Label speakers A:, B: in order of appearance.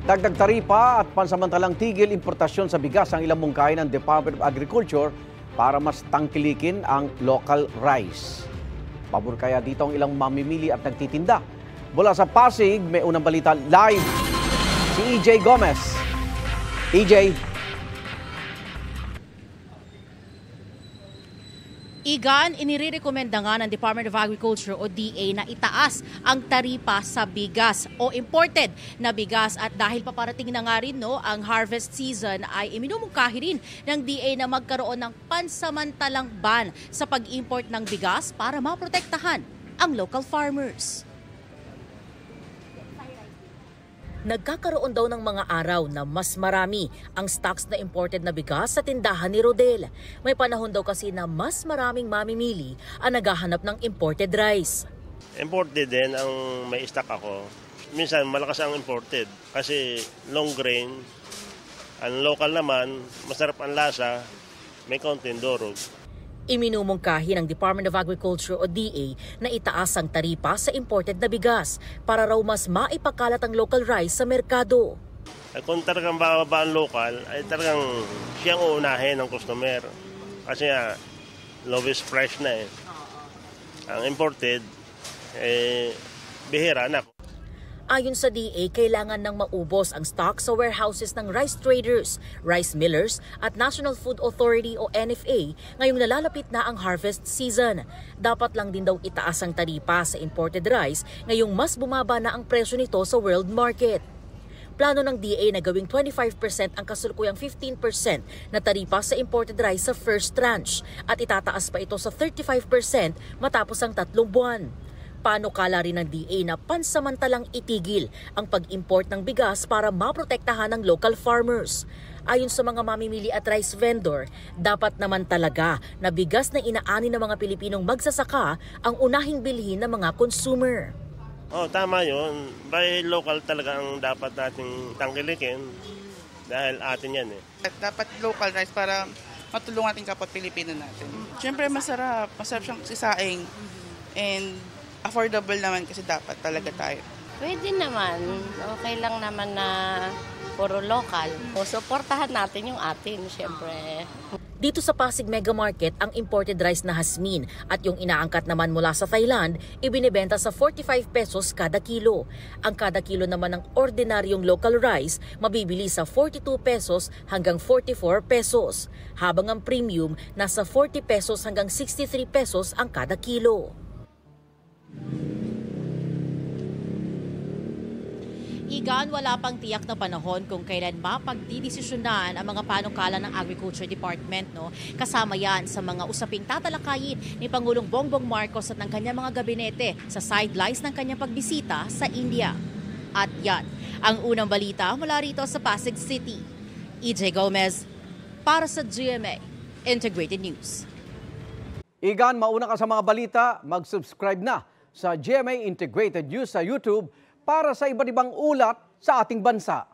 A: Dagdag taripa at pansamantalang tigil importasyon sa bigas ang ilang mungkahi ng Department of Agriculture para mas tangkilikin ang local rice. Pabor kaya dito ang ilang mamimili at nagtitinda. Mula sa Pasig, may unang balita live si EJ Gomez. EJ.
B: Igan, inirekomenda nga ng Department of Agriculture o DA na itaas ang taripa sa bigas o imported na bigas at dahil paparating na nga rin ang harvest season ay iminumungkahi rin ng DA na magkaroon ng pansamantalang ban sa pag-import ng bigas para maprotektahan ang local farmers. Nagkakaroon daw ng mga araw na mas marami ang stocks na imported na bigas sa tindahan ni Rodel. May panahon daw kasi na mas maraming mamimili ang naghahanap ng imported rice.
C: Imported din ang may stock ako. Minsan malakas ang imported kasi long grain. Ang local naman, masarap ang lasa, may kaunting durog.
B: Iminumungkahi ng Department of Agriculture o DA na itaas ang taripa sa imported na bigas para raw mas maipakalat ang local rice sa merkado.
C: Kung talagang bababa ang local, ay talagang siyang uunahin ng customer. Kasi lowest price na eh. Ang imported, bihira na.
B: Ayon sa DA, kailangan nang maubos ang stock sa warehouses ng rice traders, rice millers at National Food Authority o NFA ngayong nalalapit na ang harvest season. Dapat lang din daw itaas ang taripa sa imported rice ngayong mas bumaba na ang presyo nito sa world market. Plano ng DA na gawing 25% ang kasulukuyang 15% na taripa sa imported rice sa first tranche at itataas pa ito sa 35% matapos ang 3 buwan. Panukala rin ng DA na pansamantalang itigil ang pag-import ng bigas para maprotektahan ng local farmers. Ayon sa mga mamimili at rice vendor, dapat naman talaga na bigas na inaani ng mga Pilipinong magsasaka ang unahing bilhin ng mga consumer.
C: Tama yun. By local talaga ang dapat nating tangkilikin dahil atin yan eh.
D: Dapat local rice para matulungan ating kapwa Pilipino natin. Siyempre masarap siyang sisaing and affordable naman kasi dapat talaga tayo.
E: Pwede naman. Okay lang naman na puro local. Suportahan natin yung atin, siyempre.
B: Dito sa Pasig Mega Market, ang imported rice na hasmin at yung inaangkat naman mula sa Thailand, ibinibenta sa 45 pesos kada kilo. Ang kada kilo naman ng ordinaryong local rice, mabibili sa 42 pesos hanggang 44 pesos. Habang ang premium, nasa 40 pesos hanggang 63 pesos ang kada kilo. Igan, wala pang tiyak na panahon kung kailan mapagdidesisyonan ang mga panukala ng Agriculture Department. Kasama yan sa mga usaping tatalakayin ni Pangulong Bongbong Marcos at ng kanyang mga gabinete sa sidelines ng kanyang pagbisita sa India. At yan, ang unang balita mula rito sa Pasig City. EJ Gomez, para sa GMA Integrated News.
A: Igan, mauna ka sa mga balita, mag-subscribe na sa GMA Integrated News sa YouTube para sa iba't ibang ulat sa ating bansa.